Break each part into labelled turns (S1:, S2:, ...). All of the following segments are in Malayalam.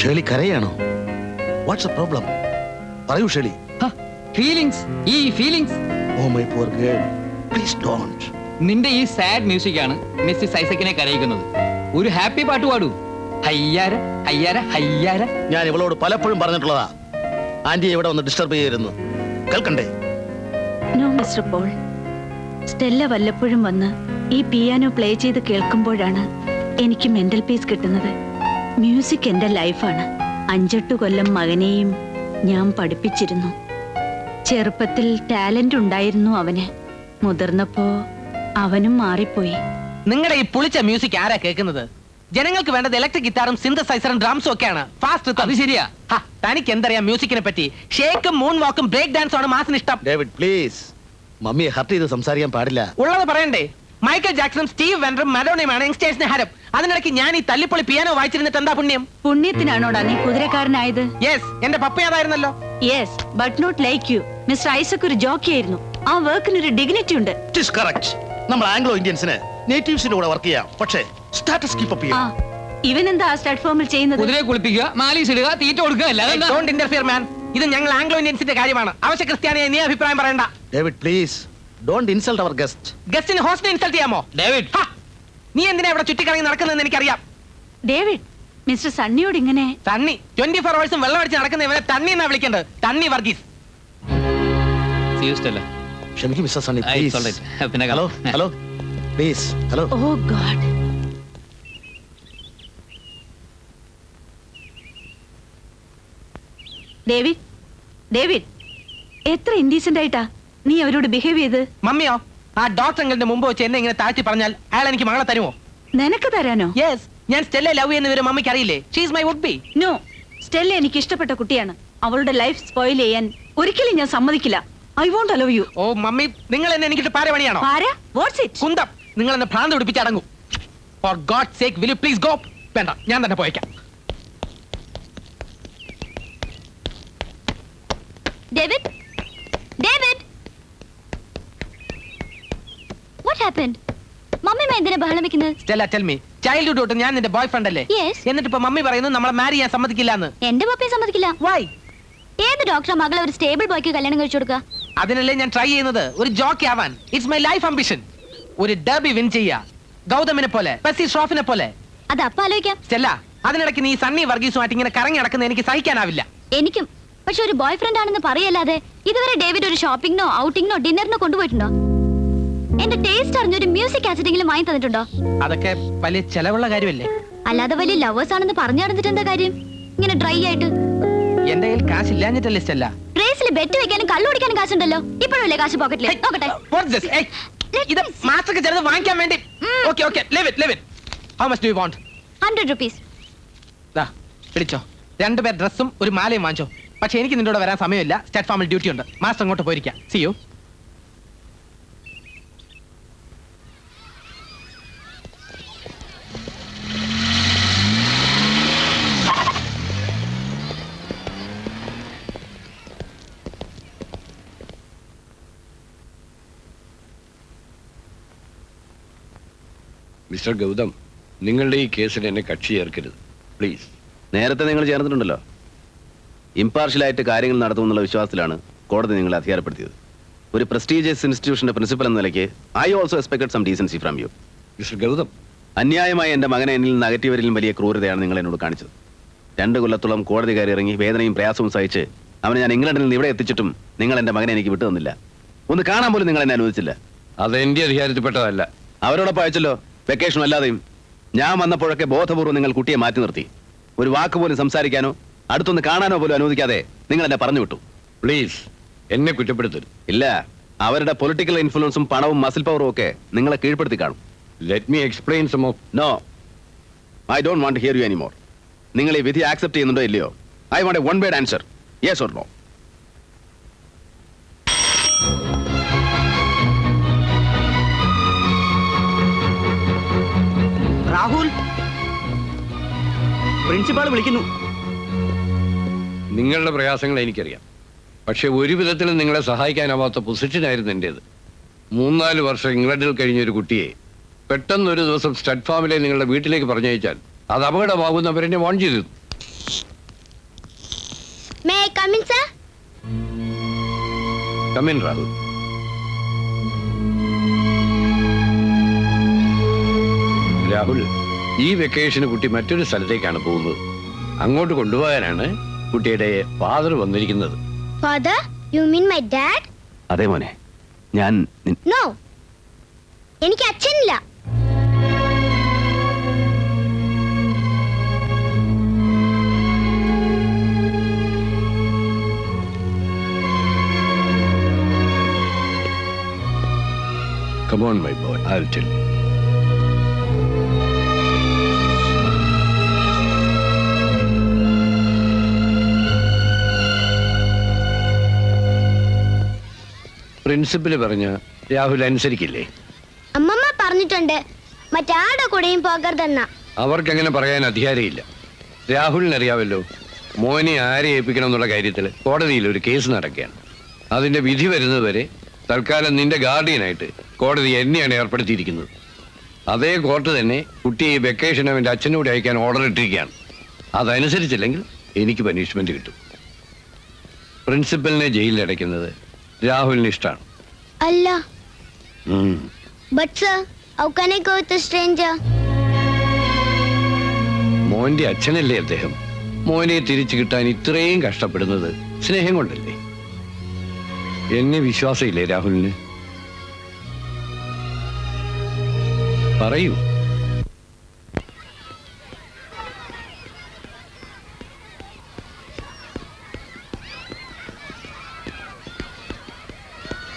S1: ഷേളി കരയാണോ? What's a problem? പറയൂ ഷേളി.
S2: ഫീലിംഗ്സ്, ഈ feelings.
S1: Oh my poor girl, please don't.
S2: നിന്റെ ഈ സാഡ് മ്യൂസിക് ആണ് മിസ്സിസ് ഐസക്കിനെ കരയിക്കുന്നത്. ഒരു ഹാപ്പി പാട്ട് പാടൂ. ഹയ്യാര ഹയ്യാര ഹയ്യാര.
S1: ഞാൻ ഇവളോട് പലപ്പോഴും പറഞ്ഞിട്ടുള്ളതാ, ആന്റി ഇവിടെ ഒന്ന് ഡിസ്റ്റർബ് ചെയ്യരുന്നു. കേൾക്കണ്ടേ?
S3: No mister Paul. സ്റ്റെല്ല വല്ലപ്പോഴും വന്ന് ഈ പിയാനോ പ്ലേ ചെയ്ത് കേൾക്കുമ്പോഴാണ് എനിക്ക് മെന്റൽ പീസ് കിട്ടുന്നത്. മ്യൂസിക് എന്റെ ലൈഫാണ്. 5-8 കൊല്ലം മകനെയും ഞാൻ പഠിപ്പിച്ചിരുന്നു. ചെറുപ്പത്തിൽ ടാലന്റ് ഉണ്ടായിരുന്നു അവന്. മുതിർന്നപ്പോ അവനും മാറിപ്പോയി.
S4: നിങ്ങളുടെ ഈ പുളിച്ച മ്യൂസിക് ആരാ കേൾക്കുന്നത്? ജനങ്ങൾക്ക് വേണ്ടത് ഇലക്ട്രിക് ഗിറ്റാറും സിന്തസൈസറും ഡ്രംസും ഒക്കെയാണ്. ഫാസ്റ്റ്.
S2: അത് ശരിയാ.
S4: തനിക്ക് എന്തറിയാം മ്യൂസിക്കിനെ പറ്റി? ഷേക്കും മൂൺ വാക്കും ബ്രേക്ക് ഡാൻസും ആണ് മാസിന് ഇഷ്ടം.
S1: ഡേവിഡ് പ്ലീസ്, മമ്മിയെ ഹർട്ട് ചെയ്ത് സംസാരിക്കാൻ പാടില്ല.
S4: ഉള്ളത് പറയണ്ടേ? മൈക്കൽ ജാക്സണും സ്റ്റീവ് വെൻഡറും മഡോണയുമാണ് യങ്സ്റ്റേഴ്സിന് ഹരം. അതിനിടയ്ക്ക് ഞാൻ ഈ തല്ലിപ്പൊളി പിയാനോ വായിച്ചിരുന്നിട്ട് എന്താ പുണ്യം?
S3: പുണ്യത്തിനാണോടാ നീ കുതിരക്കാരനായത്?
S4: യെസ്, എന്റെ പപ്പയാതായിരുന്നല്ലോ.
S3: Yes, but not like you. Mister Isaac ഒരു ജോക്കി ആയിരുന്നു. ആ വർക്കിനൊരു ഡിഗ്നിറ്റി ഉണ്ട്.
S1: It is correct. നമ്മൾ ആംഗ്ലോ ഇന്ത്യൻസിന് നേറ്റീവ്സിന്റെ കൂടെ വർക്ക് ചെയ്യാം, പക്ഷേ സ്റ്റാറ്റസ് കീപ്പ് അപ്പ് ചെയ്യാം.
S3: ഇവനെന്താ പ്ലാറ്റ്ഫോമിൽ ചെയ്യുന്നത്?
S2: കുതിരയെ കുളിപ്പിക്കുക, മാലീസ് ഇടുക, തീറ്റ കൊടുക്കുക.
S4: ഡോണ്ട് ഇന്റർഫിയർ മാൻ. ഇത് ഞങ്ങൾ ആംഗ്ലോ ഇന്ത്യൻസിന്റെ കാര്യമാണ്. അവശ്യ ക്രിസ്ത്യാനിയെ നീ അഭിപ്രായം പറയണ്ട.
S1: David please don't insult our guest.
S4: ഗസ്റ്റിന് ഹോസ്റ്റിനെ ഇൻസൾട്ട് ചെയ്യാമോ?
S2: ഡേവിഡ്,
S4: നീ എന്തിനാ ഇവിടെ ചുറ്റിക്കറങ്ങി നടക്കുന്നതെന്ന് എനിക്കറിയാം.
S3: ഡേവിഡ്, മിസ്റ്റർ സണ്ണിയോട് ഇങ്ങനെ.
S4: തണ്ണി 24 hours വെള്ളം അടിച്ച് നടക്കുന്ന ഇവനെ തണ്ണി എന്നാ വിളിക്കേണ്ടത്. തണ്ണി വർഗീസ്.
S1: ക്ഷമിക്കും മിസ്റ്റർ സണ്ണി പ്ലീസ്.
S2: പിന്നെ
S1: hello hello please hello.
S3: Oh God. David, David, എത്ര ഇൻഡീസെന്റ് ആയിട്ടാ നീ അവരോട് ബിഹേവ് ചെയ്ത്.
S4: മമ്മിയോ? ആ ഡോക്ടർ അങ്കിളിന്റെ മുമ്പ് വെച്ച് എന്നെ ഇങ്ങനെ താഴ്ത്തി പറഞ്ഞാൽ അയാൾ എനിക്ക് മകളെ തരുമോ?
S3: നിനക്ക് തരാനോ?
S4: യെസ്, ഞാൻ സ്റ്റെല്ലെ ലവ് ചെയ്യുന്ന വിവരം മമ്മിക്ക് അറിയില്ലേ? She is my would be.
S3: No, Stella എനിക്ക് ഇഷ്ടപ്പെട്ട കുട്ടിയാണ്. അവളുടെ ലൈഫ് സ്പോയിൽ ചെയ്യാൻ ഒരിക്കലും ഞാൻ സമ്മതിക്കില്ല. I won't allow you.
S4: Oh mummy, നിങ്ങൾ എന്നെ എനിക്കിട്ട് പാര പണിയാണോ?
S3: What's it?
S4: കുന്തം, നിങ്ങൾ എന്നെ ഭ്രാന്ത് പിടിപ്പിച്ച് അടങ്ങൂ. For God sake will you please go? വേണ്ട, ഞാൻ തന്നെ പോയേക്കാം.
S5: David, David, what happened? Mummy എന്തിനാ ബഹളം വെക്കുന്നത്?
S4: സ്റ്റെല്ല ടെൽ മീ, ചൈൽഡ്ഹുഡ് തൊട്ട് ഞാൻ നിന്റെ ബോയ് ഫ്രണ്ട് അല്ലേ?
S5: Yes.
S4: എന്നിട്ട് ഇപ്പൊ മമ്മി പറയുന്നു നമ്മളെ മാരി ചെയ്യാൻ സമ്മതിക്കില്ല എന്ന്.
S5: എന്റെ പപ്പയെ സമ്മതിക്കില്ല.
S4: വൈ?
S5: ഏത് ഡോക്ടർ മകളെ ഒരു സ്റ്റേബിൾ ബോയ്ക്ക് കല്യാണം കഴിച്ചു കൊടുക്കുക?
S4: അതിനല്ലേ ഞാൻ ട്രൈ ചെയ്യുന്നത്, ഒരു ജോക്കി ആവാൻ. It's my life ambition. ഒരു ഡർബി വിൻ ചെയ്യാ, ഗൗതമിനെ പോലെ, പെസി ഷ്രോഫിനെ പോലെ.
S5: അത് അപ്പ ആലോചിക്കാം.
S4: സ്റ്റെല്ല, അതിനിടയ്ക്ക് നീ സണ്ണി വർഗീസുമായിട്ട് ഇങ്ങനെ കറങ്ങി നടക്കുന്നത് എനിക്ക് സഹിക്കാനാവില്ല.
S5: എനിക്കും. പക്ഷെ ഒരു ബോയ് ഫ്രണ്ട് ആണെന്ന് പറയല്ലാതെ ഇതുവരെ ഡേവിഡ് ഒരു ഷോപ്പിംഗിനോ ഔട്ടിങ്ങിനോ ഡിന്നറിനോ കൊണ്ടുപോയിട്ടുണ്ടോ? എന്റെ ടേസ്റ്റ് അറിഞ്ഞൊരു മ്യൂസിക് കാസറ്റെങ്കിലും വാങ്ങി തന്നിട്ടുണ്ടോ?
S4: അതൊക്കെ വലിയ ചെലവുള്ള കാര്യമല്ലേ?
S5: അല്ലാതെ വലിയ ലവേഴ്സ് ആണെന്ന് പറഞ്ഞു നടന്നിട്ട് എന്താ കാര്യം? ഇങ്ങനെ ഡ്രൈ ആയിട്ട്.
S4: എന്റെ കയ്യിൽ കാശ് ഇല്ലാഞ്ഞിട്ടല്ലേ സ്റ്റെല്ല?
S5: റേസിൽ ബെറ്റ് വെക്കാനും കള്ളു കുടിക്കാനും കാശുണ്ടല്ലോ. ഇപ്പോഴല്ലേ കാശ് പോക്കറ്റിൽ? നോക്കട്ടെ.
S4: ഇത് മാസ്റ്റർക്ക് ചിലത് വാങ്ങിക്കാൻ വേണ്ടി. Okay okay, live it, live it. How much do you want?
S5: 100 rupees.
S4: ദാ പിടിച്ചോ. 2 പേർ ഡ്രസ്സും ഒരു മാലയും വാങ്ങിച്ചോ. പക്ഷെ എനിക്ക് നിന്നോട് വരാൻ സമയമില്ല. സ്റ്റേറ്റ് ഫാമിൽ ഡ്യൂട്ടി ഉണ്ട്. മാസ്റ്റർ അങ്ങോട്ട് പോയിരിക്കാം. See you.
S6: മിസ്റ്റർ ഗൗതം, നിങ്ങളുടെ ഈ കേസിൽ എന്നെ കക്ഷി ചേർക്കരുത് പ്ലീസ്.
S7: നേരത്തെ നിങ്ങൾ ചേർന്നിട്ടുണ്ടല്ലോ. ഇംപാർഷ്യലായിട്ട് കാര്യങ്ങൾ നടത്തുമെന്നുള്ള വിശ്വാസത്തിലാണ് കോടതി നിങ്ങളെ അധികാരപ്പെടുത്തിയത്. ഒരു പ്രസ്റ്റീജിയസ് ഇൻസ്റ്റിറ്റ്യൂഷന്റെ പ്രിൻസിപ്പൽ എന്ന നിലയ്ക്ക് I also expected some decency from you.
S6: Mister Gautam,
S7: അന്യായമായി എൻ്റെ മകനെ എന്നിൽ നിന്ന് അകറ്റിയവരിലും വലിയ ക്രൂരതയാണ് നിങ്ങൾ എന്നോട് കാണിച്ചത്. 2 കൊല്ലത്തോളം കോടതി കയറി ഇറങ്ങി വേദനയും പ്രയാസവും സഹിച്ച് അവനെ ഞാൻ ഇംഗ്ലണ്ടിൽ നിന്ന് ഇവിടെ എത്തിച്ചിട്ടും നിങ്ങൾ എൻ്റെ മകനെ എനിക്ക് വിട്ടു തന്നില്ല. ഒന്ന് കാണാൻ പോലും നിങ്ങൾ എന്നെ അനുവദിച്ചില്ല.
S6: അത് എന്റെ അധികാരത്തിൽപ്പെട്ടതല്ല.
S7: അവരോടൊപ്പം അയച്ചല്ലോ, വെക്കേഷൻ അല്ലാതെയും. ഞാൻ വന്നപ്പോഴൊക്കെ ബോധപൂർവ്വം നിങ്ങൾ കുട്ടിയെ മാറ്റി നിർത്തി. ഒരു വാക്ക് പോലും സംസാരിക്കാനോ അടുത്തൊന്ന് കാണാനോ പോലും അനുവദിക്കാതെ നിങ്ങൾ എന്നെ പറഞ്ഞു വിട്ടു.
S6: പ്ലീസ്, എന്നെ കുറ്റപ്പെടുത്തരുത്.
S7: ഇല്ല, അവരുടെ പൊളിറ്റിക്കൽ ഇൻഫ്ലുവൻസും പണവും മസിൽ പവറും ഒക്കെ നിങ്ങളെ കീഴ്പ്പെടുത്തി കാണും.
S6: Let me explain some of.
S7: No, I don't want to hear you anymore. നിങ്ങൾ ഈ വിധി ആക്സെപ്റ്റ് ചെയ്യുന്നുണ്ടോ ഇല്ലയോ? I want a one word answer, yes or no.
S4: Rahul, principal വിളിക്കുന്നു.
S6: നിങ്ങളുടെ പ്രയാസങ്ങൾ എനിക്കറിയാം. പക്ഷെ ഒരു വിധത്തിലും നിങ്ങളെ സഹായിക്കാനാവാത്ത പൊസിഷനായിരുന്നു എൻ്റേത്. 3-4 വർഷം ഇംഗ്ലണ്ടിൽ കഴിഞ്ഞ ഒരു കുട്ടിയെ പെട്ടെന്ന് ഒരു ദിവസം സ്റ്റഡ് ഫാമിലെ നിങ്ങളുടെ വീട്ടിലേക്ക് പറഞ്ഞയച്ചാൽ അത് അപകടമാകുന്നവരെന്നെ വാൺ ചെയ്തിരുന്നു. കമിൻ രാഹുൽ. രാഹുൽ, ഈ വെക്കേഷന് കുട്ടി മറ്റൊരു സ്ഥലത്തേക്കാണ് പോകുന്നത്. അങ്ങോട്ട് കൊണ്ടുപോകാനാണ് കുട്ടിയുടെ ഫാദർ വന്നിരിക്കുന്നത്.
S5: Father, you mean my dad?
S7: അതെ മോനെ, ഞാൻ
S5: നോ, എനിക്ക് അച്ഛനില്ല.
S6: Come on, my boy, I'll tell you. Principal പറഞ്ഞ രാഹുൽ അനുസരിക്കില്ലേ?
S5: അമ്മമ്മ പറഞ്ഞിട്ടുണ്ട് മറ്റാരുടെ കൂടെയും പോകരുതെന്ന.
S6: അവർക്ക് അങ്ങനെ പറയാൻ അധികാരമില്ല. രാഹുലിനറിയാവല്ലോ, മോനെ ആരെ ഏൽപ്പിക്കണം എന്നുള്ള കാര്യത്തിൽ കോടതിയിൽ ഒരു കേസ് നടക്കുകയാണ്. അതിന്റെ വിധി വരുന്നതുവരെ തൽക്കാലം നിന്റെ ഗാർഡിയനായിട്ട് കോടതി എന്നെയാണ് ഏർപ്പെടുത്തിയിരിക്കുന്നത്. അതേ കോർട്ട് തന്നെ കുട്ടിയെ ഈ വെക്കേഷൻ അവൻ്റെ അച്ഛനോട് അയക്കാൻ ഓർഡർ ഇട്ടിരിക്കുകയാണ്. അതനുസരിച്ചില്ലെങ്കിൽ എനിക്ക് പനിഷ്മെന്റ് കിട്ടും. പ്രിൻസിപ്പലിനെ ജയിലിൽ അടയ്ക്കുന്നത് രാഹുലിന് ഇഷ്ടമാണ്.
S5: അല്ല. But sir, how can I go with a stranger?
S6: മോന്റെ അച്ഛനല്ലേ അദ്ദേഹം. മോനെ തിരിച്ചു കിട്ടാൻ ഇത്രയും കഷ്ടപ്പെടുന്നത് സ്നേഹം കൊണ്ടല്ലേ? എന്നെ വിശ്വാസമില്ലേ രാഹുലിന്? പറയൂ.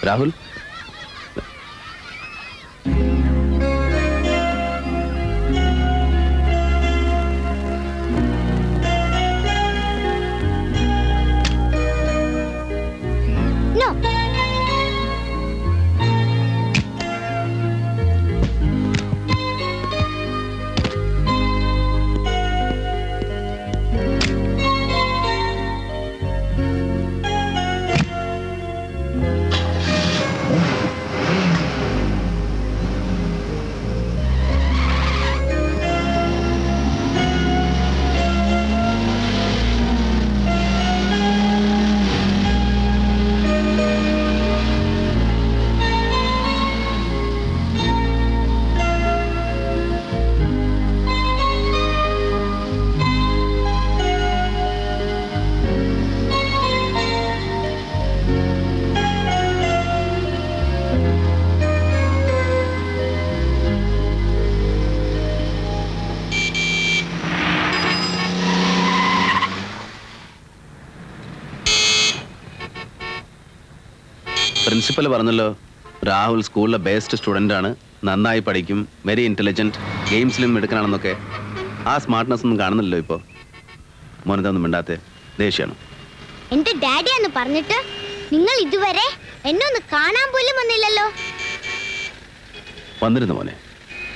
S7: രാഹുൽ,
S5: No.
S7: പ്രിൻസിപ്പൽ പറഞ്ഞല്ലോ രാഹുൽ സ്കൂളിലെ ബെസ്റ്റ് സ്റ്റുഡൻ്റ് ആണ്, നന്നായി പഠിക്കും, വെരി ഇൻ്റലിജൻറ്റ്, ഗെയിംസിലും എടുക്കണമെന്നൊക്കെ. ആ സ്മാർട്ട്നെസ് ഒന്നും കാണുന്നില്ലല്ലോ ഇപ്പോൾ. മോനെന്തൊന്നും മിണ്ടാത്തെ? ദേഷ്യമാണ്.
S5: എന്റെ ഡാഡിയാന്ന് പറഞ്ഞിട്ട് നിങ്ങൾ ഇതുവരെ എന്നെ ഒന്ന് കാണാൻ പോലും വന്നില്ലല്ലോ.
S7: വന്നിരുന്നു മോനെ,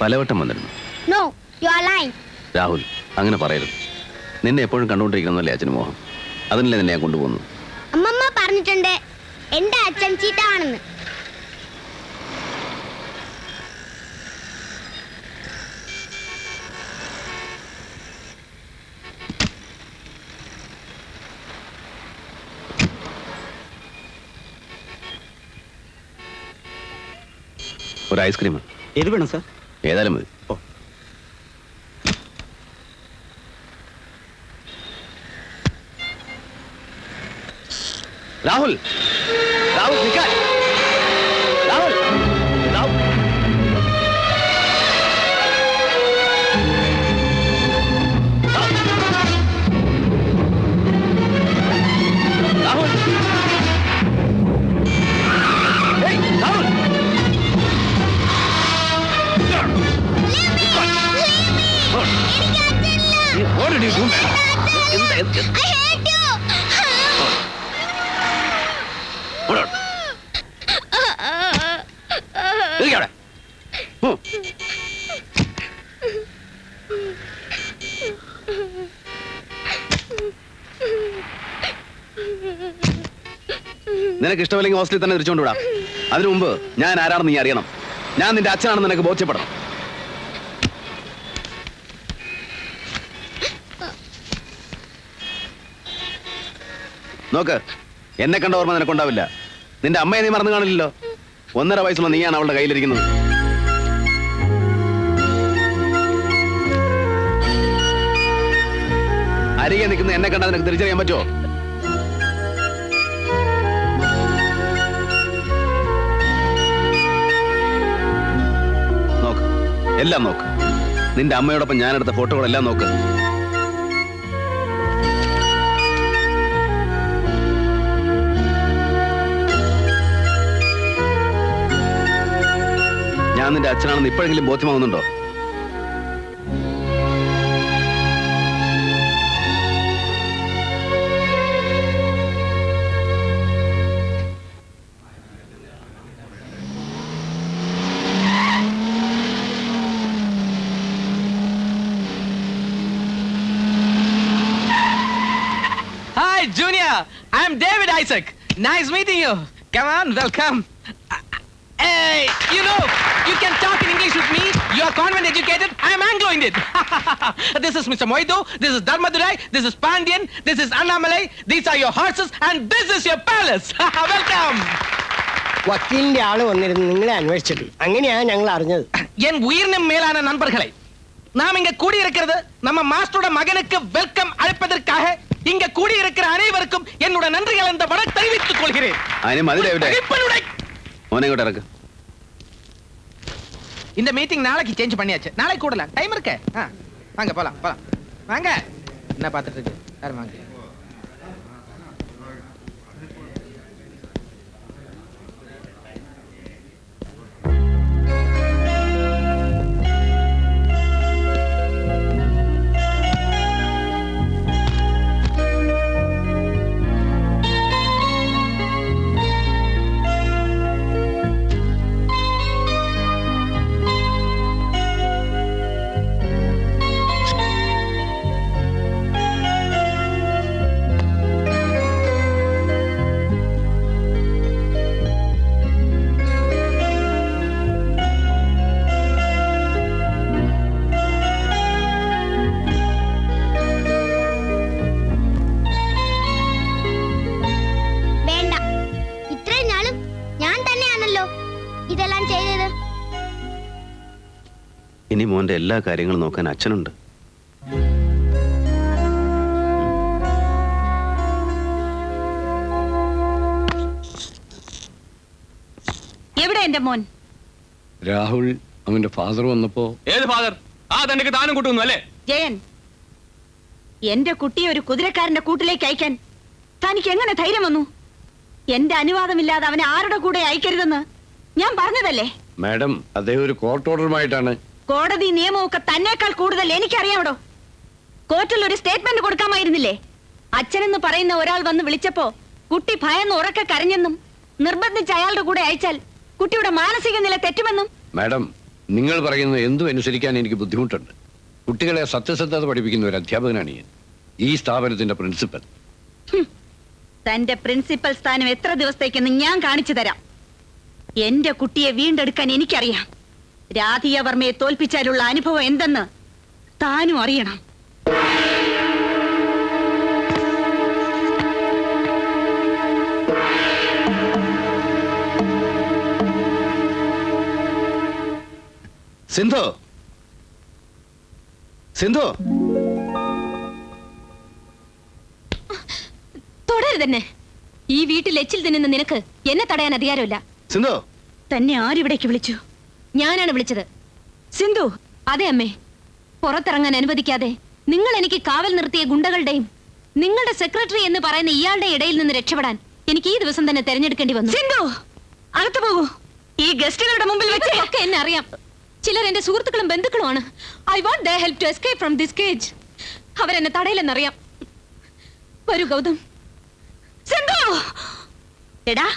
S7: പലവട്ടം വന്നിരുന്നു.
S5: No, you are lying.
S7: Rahul, അങ്ങനെ പറയരുത്. നിന്നെ എപ്പോഴും കണ്ടുകൊണ്ടിരിക്കണമെന്നല്ലേ അച്ഛന് മോഹം. അതിനല്ലേ നിന്നെ ഞാൻ കൊണ്ടുപോകുന്നത്.
S5: അമ്മമ്മ പറഞ്ഞിട്ടുണ്ട് എന്റെ അച്ഛൻ ചീത്താണെന്ന്.
S7: ഒരു ഐസ്ക്രീം
S8: ഏത് വേണം സാർ?
S7: ഏതായാലും മതി. രാഹുൽ, രാഹുൽ നിൽക്കാൻ. രാഹുൽ, രാഹുൽ. രാഹുൽ. ഏയ്, Rahul. What did you do, man?
S5: I hate you.
S7: Hold on. ഇരിക്ക് അവിടെ. നിനക്ക് ഇഷ്ടമല്ലെങ്കിൽ ഹോസ്റ്റലിൽ തന്നെ തിരിച്ചുകൊണ്ട് വിടാം. അതിനു മുമ്പ് ഞാൻ ആരാണെന്ന് നീ അറിയണം. ഞാൻ നിന്റെ അച്ഛനാണെന്ന് നിനക്ക് ബോധ്യപ്പെടണം. നോക്ക്, എന്നെ കണ്ട ഓർമ്മ നിനക്കുണ്ടാവില്ല. നിന്റെ അമ്മയെ നീ മറന്നു കാണില്ലല്ലോ. 1.5 വയസ്സുള്ള നീയാണ് അവളുടെ കയ്യിലിരിക്കുന്നത്. അരികെ നിൽക്കുന്ന എന്നെ കണ്ടാൽ നിനക്ക് തിരിച്ചറിയാൻ പറ്റുമോ? നോക്ക്, എല്ലാം നോക്ക്. നിന്റെ അമ്മയോടൊപ്പം ഞാനെടുത്ത ഫോട്ടോകളെല്ലാം നോക്ക്. ഞാൻ നിന്റെ അച്ഛനാണെന്ന് ഇപ്പോഴെങ്കിലും ബോധ്യമാവുന്നുണ്ടോ?
S4: Hi, Junior. I'm David Isaac. Nice meeting you. Come on, welcome. Hey, you can talk in English with me. You are convent educated. I am Anglo-Indian. This is Mr. Moidu. This is Dharmadurai. This is Pandian. This is Annamalai. These are your horses, and this is your palace. Welcome.
S8: വക്കീലിന്റെ ആള് വന്നിരുന്നു നിങ്ങളെ അന്വേഷിച്ചിട്ട്. അങ്ങനെയാണ് ഞങ്ങൾ അറിഞ്ഞത്.
S4: என் உயிரினும் மேலான நண்பர்களை, நாம் இங்க கூடியிருக்கிறது நம்ம மாஸ்டரோட மகனுக்கு வெல்கம் அழைப்பதற்காக. இங்க கூடியிருக்கிற அனைவருக்கும் என்னோட நன்றிகள் இந்த வணக்கம் தெரிவித்துக் கொள்கிறேன்.
S7: അതിന് മതി ഡേവിഡേ. മോനെ ഇങ്ങോട്ട് ഇറക്ക്.
S4: இந்த மீட்டிங் நாளைக்கு சேஞ்ச் பண்ணியாச்சு. நாளை கூடலாம், டைம் இருக்கு. வாங்க போலாம் போலாம் வாங்க. என்ன பார்த்துட்டு இருக்கு யாரும் வாங்க.
S7: ഇനി മോന്റെ എല്ലാ കാര്യങ്ങളും നോക്കാൻ അച്ഛനുണ്ട്.
S3: എവിടെ എന്റെ മോൻ?
S6: രാഹുൽ അവന്റെ ഫാദർ വന്നപ്പോ.
S2: ഏത് ഫാദർ? ആ തന്റെ താനും കൂട്ടുന്നു അല്ലേ?
S3: ജയൻ, എന്റെ കുട്ടിയെ ഒരു കുതിരക്കാരന്റെ കൂട്ടിലേക്ക് അയക്കാൻ തനിക്ക് എങ്ങനെ ധൈര്യം വന്നു? എന്റെ അനുവാദമില്ലാതെ അവനെ ആരുടെ കൂടെ അയക്കരുതെന്ന് ഞാൻ പറഞ്ഞതല്ലേ?
S6: മാഡം, അദ്ദേഹം ഒരു കോർട്ട് ഓർഡറുമായിട്ടാണ്.
S3: കോടതി നിയമമൊക്കെ തന്നേക്കാൾ കൂടുതൽ എനിക്കറിയാമോ? കോർട്ടിൽ ഒരു സ്റ്റേറ്റ്മെന്റ് കൊടുക്കാമായിരുന്നില്ലേ? അച്ഛനെന്ന് പറയുന്ന ഒരാൾ വന്ന് വിളിച്ചപ്പോ കുട്ടി ഭയന്ന് ഉറക്കെ കരഞ്ഞെന്നും നിർബന്ധിച്ച് അയാളുടെ കൂടെ അയച്ചാൽ കുട്ടിയുടെ മാനസിക നില തെറ്റുമെന്നും.
S6: മാഡം, നിങ്ങൾ പറയുന്നത് എന്തും അനുസരിക്കാൻ എനിക്ക് ബുദ്ധിമുട്ടുണ്ട്. കുട്ടികളെ സത്യസന്ധത പഠിപ്പിക്കുന്ന ഒരു അധ്യാപകനാണ് ഞാൻ, ഈ സ്ഥാപനത്തിന്റെ പ്രിൻസിപ്പൽ.
S3: തന്റെ പ്രിൻസിപ്പൽ സ്ഥാനം എത്ര ദിവസത്തേക്കെന്ന് ഞാൻ കാണിച്ചു തരാം. എന്റെ കുട്ടിയെ വീണ്ടെടുക്കാൻ എനിക്കറിയാം. രാധിയ വർമ്മയെ തോൽപ്പിച്ചാലുള്ള അനുഭവം എന്തെന്ന് താനും അറിയണം.
S7: സിന്ധു, സിന്ധു,
S5: തുടരുതന്നെ. ഈ വീട്ടിൽ എച്ചിൽ തിന്നുന്ന നിനക്ക് എന്നെ തടയാൻ അധികാരമില്ല.
S7: സിന്ധു,
S3: തന്നെ ആരിവിടേക്ക് വിളിച്ചു?
S5: ഞാനാണ് വിളിച്ചത്.
S3: സിന്ധു.
S5: അതെ അമ്മേ, പുറത്തിറങ്ങാൻ അനുവദിക്കാതെ നിങ്ങൾ എനിക്ക് കാവൽ നിർത്തിയ ഗുണ്ടകളുടെയും നിങ്ങളുടെ സെക്രട്ടറി എന്ന് പറയുന്ന ഇയാളുടെ ഇടയിൽ നിന്ന് രക്ഷപ്പെടാൻ എനിക്ക് ഈ ദിവസം തന്നെ തെരഞ്ഞെടുക്കേണ്ടി വന്നു.
S3: സിന്ധു, അകത്ത് പോകൂ. ഈ ഗസ്റ്റുകളുടെ മുമ്പിൽ വെച്ച്
S5: ഒക്കെ എന്നെ അറിയാം. ചിലർ എന്റെ സുഹൃത്തുക്കളും ബന്ധുക്കളുമാണ്. I want their help to escape from this cage. അവരെന്നെ തടയില്ലെന്നറിയാം. വരൂ ഗൗതം.
S3: സിന്ധു! എടാ,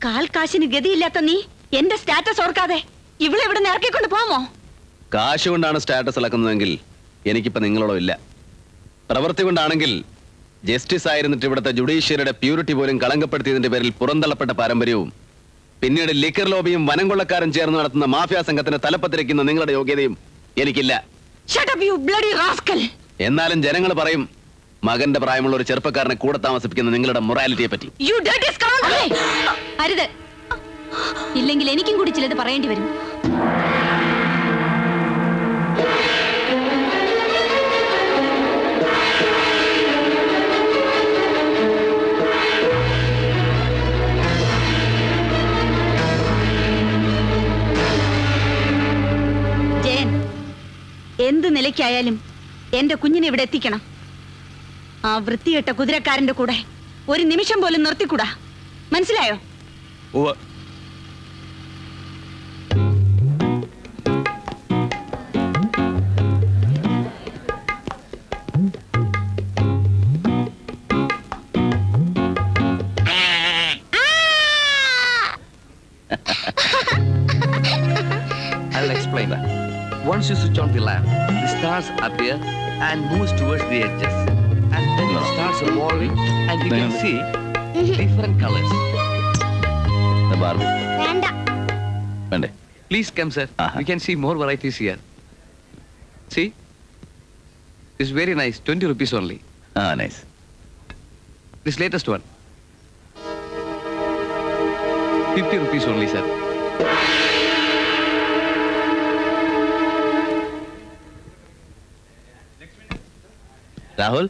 S3: കാൽ കാശിന് ഗതിയില്ലാത്ത നീ എന്റെ സ്റ്റാറ്റസ് ഓർക്കാതെ ഇവിടെ ഇവിടെ ഇറക്കിക്കൊണ്ട് പോമോ?
S7: കാശ് കൊണ്ടാണ് സ്റ്റാറ്റസ് ഇളക്കുന്നതെങ്കിൽ എനിക്കിപ്പോ നിങ്ങളോടോ ഇല്ല. പ്രവൃത്തി കൊണ്ടാണെങ്കിൽ ജസ്റ്റിസ് ആയിരുന്നിട്ട് ഇവിടുത്തെ ജുഡീഷ്യറിയുടെ പ്യൂരിറ്റി പോലും കളങ്കപ്പെടുത്തിയതിന്റെ പേരിൽ പുറന്തള്ളപ്പെട്ട പാരമ്പര്യവും പിന്നീട് ലിക്കർ ലോബിയും വനം കൊള്ളക്കാരും ചേർന്ന് നടത്തുന്ന മാഫിയ സംഘത്തിന് തലപ്പത്തിരിക്കുന്ന നിങ്ങളുടെ യോഗ്യതയും എനിക്കില്ല.
S3: Shut up, you bloody rascal!
S7: എന്നാലും ജനങ്ങൾ പറയും മകന്റെ പ്രായമുള്ള ഒരു ചെറുപ്പക്കാരനെ കൂടെ താമസിപ്പിക്കുന്ന നിങ്ങളുടെ മൊറാലിറ്റിയെ പറ്റി.
S3: You dirty scoundrel!
S5: അരുത്. ഇല്ലെങ്കിൽ എനിക്കും കൂടി ചിലത് പറയേണ്ടി വരും.
S3: ജയൻ, എന്ത് നിലയ്ക്കായാലും എന്റെ കുഞ്ഞിനെ ഇവിടെ എത്തിക്കണം. ആ വൃത്തികെട്ട കുതിരക്കാരന്റെ കൂടെ ഒരു നിമിഷം പോലും നിർത്തിക്കൂടാ. മനസ്സിലായോ?
S9: I'll explain that. Once you switch on the lamp, the stars appear and moves towards the edges. And then it starts evolving and you can see different colors.
S7: Barbie വേണ്ടേ?
S9: Please come, sir.
S7: Uh-huh.
S9: You can see more varieties here. See? It's very nice. 20 rupees only.
S7: Nice.
S9: This latest one. 50 rupees only, sir.
S7: Rahul,